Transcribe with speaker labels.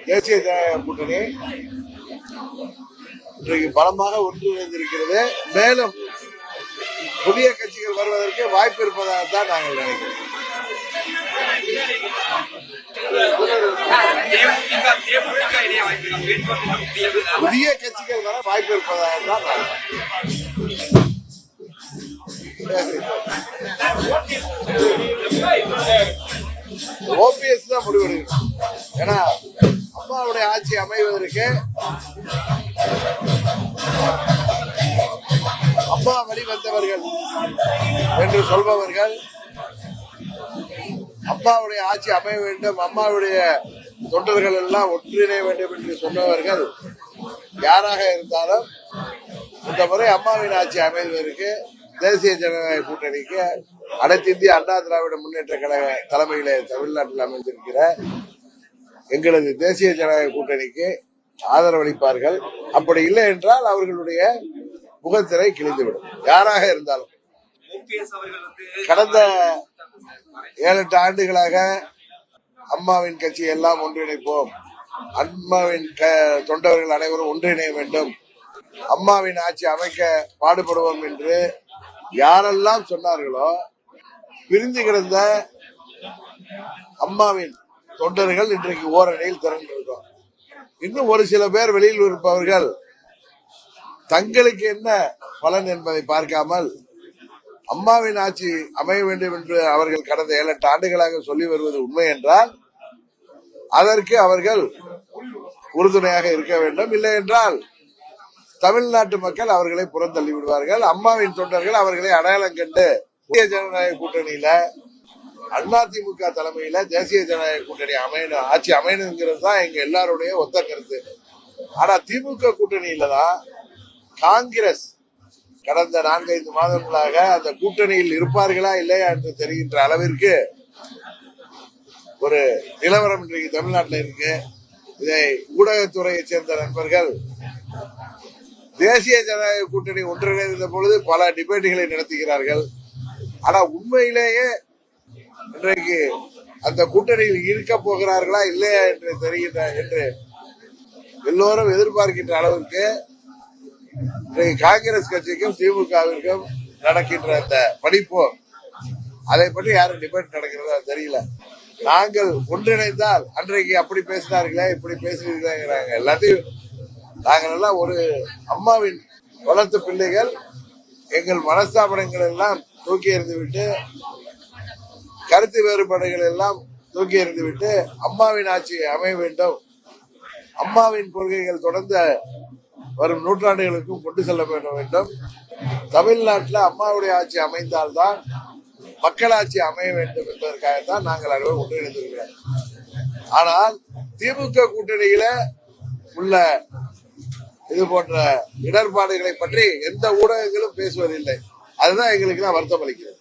Speaker 1: தேசிய ஜனநாயக கூட்டணி இன்றைக்கு பலமாக ஒன்றிணைந்திருக்கிறது. மேலும் புதிய கட்சிகள் வருவதற்கு வாய்ப்பு இருப்பதாகத்தான் நாங்கள் நினைக்கிறோம். புதிய கட்சிகள் வர வாய்ப்பு இருப்பதாகத்தான் ஓபிஎஸ் தான் முடிவெடுக்கணும். ஏன்னா அம்மாவுடைய ஆட்சி அமைவதற்கு அம்மா வழி வந்தவர்கள் என்று சொல்பவர்கள், அம்மாவுடைய ஆட்சி அமைய வேண்டும், அம்மாவுடைய தொண்டர்கள் எல்லாம் ஒன்றிணைய வேண்டும் என்று சொன்னவர்கள் யாராக இருந்தாலும் இந்த முறை அம்மாவின் ஆட்சி அமைவதற்கு தேசிய ஜனநாயக கூட்டணிக்கு அனைத்து இந்திய அண்ணா திராவிட முன்னேற்ற கழக தலைமையிலே தமிழ்நாட்டில் அமைந்திருக்கிற எங்களது தேசிய ஜனநாயக கூட்டணிக்கு ஆதரவளிப்பார்கள். அப்படி இல்லை என்றால் அவர்களுடைய முகத்திரை கிழிந்துவிடும். யாராக இருந்தாலும் கடந்த 7-8 ஆண்டுகளாக அம்மாவின் கட்சி எல்லாம் ஒன்றிணைப்போம், அம்மாவின் தொண்டர்கள் அனைவரும் ஒன்றிணைய வேண்டும், அம்மாவின் ஆட்சி அமைக்க பாடுபடுவோம் என்று யாரெல்லாம் சொன்னார்களோ பிரிந்து கிடந்த அம்மாவின் தொண்டர்கள் இன்றைக்கு ஓரணியில் திரண்டிருக்கிறோம். இன்னும் ஒரு சில பேர் வெளியில் இருப்பவர்கள் தங்களுக்கு என்ன பலன் என்பதை பார்க்காமல் அம்மாவின் ஆட்சி அமைய வேண்டும் என்று அவர்கள் கடந்த 7-8 ஆண்டுகளாக சொல்லி வருவது உண்மை என்றால் அதற்கு அவர்கள் உறுதுணையாக இருக்க வேண்டும். இல்லை என்றால் தமிழ்நாட்டு மக்கள் அவர்களை புறந்தள்ளி விடுவார்கள். அம்மாவின் தொண்டர்கள் அவர்களை அடையாளம் கண்டு தேசிய ஜனநாயக கூட்டணியில அதிமுக தலைமையில தேசிய ஜனநாயக கூட்டணி அமையணும், ஆட்சி அமையணுங்கிறது தான் எங்க எல்லாருடைய ஒத்த கருத்து. ஆனா திமுக கூட்டணியில தான் காங்கிரஸ் கடந்த 4-5 மாதங்களாக அந்த கூட்டணியில் இருப்பார்களா இல்லையா என்று தெரிகின்ற அளவிற்கு ஒரு நிலவரம் இன்றைக்கு தமிழ்நாட்டில் இருக்கு. இதை ஊடகத்துறையை சேர்ந்த நண்பர்கள் தேசிய ஜனநாயக கூட்டணி ஒன்றிணைந்த பொழுது பல டிபேட்டுகளை நடத்துகிறார்கள். ஆனா உண்மையிலேயே இன்றைக்கு அந்த கூட்டணியில் இருக்க போகிறார்களா இல்லையா என்று தெரிகின்ற என்று எல்லோரும் எதிர்பார்க்கின்ற அளவிற்கு இன்றைக்கு காங்கிரஸ் கட்சிக்கும் திமுகவிற்கும் நடக்கின்ற அந்த படிப்போர், அதை பற்றி யாரும் டிபேட் நடக்கிறதா தெரியல. நாங்கள் ஒன்றிணைந்தால் அன்றைக்கு அப்படி பேசினார்களே இப்படி பேசுகிறீர்களே, எல்லாத்தையும் நாங்கள் எல்லாம் ஒரு அம்மாவின் வளர்த்த பிள்ளைகள், எங்கள் மனஸ்தாபனங்கள் எல்லாம் தூக்கி எறிந்துவிட்டு, கருத்து வேறுபாடுகள் எல்லாம் தூக்கி எறிந்துவிட்டு அம்மாவின் ஆட்சி அமைய வேண்டும், அம்மாவின் கொள்கைகள் தொடர்ந்து வரும் நூற்றாண்டுகளுக்கும் கொண்டு செல்ல வேண்டும், தமிழ்நாட்டில் அம்மாவுடைய ஆட்சி அமைந்தால்தான் மக்களாட்சி அமைய வேண்டும் என்பதற்காகத்தான் நாங்கள் அனைவரும் ஒன்றிணைந்திருக்கிறோம். ஆனால் திமுக கூட்டணியில உள்ள இது போன்ற இடர்பாடுகளை பற்றி எந்த ஊடகங்களும் பேசுவதில்லை. அதுதான் எங்களுக்கு தான் வருத்தம் அளிக்கிறது.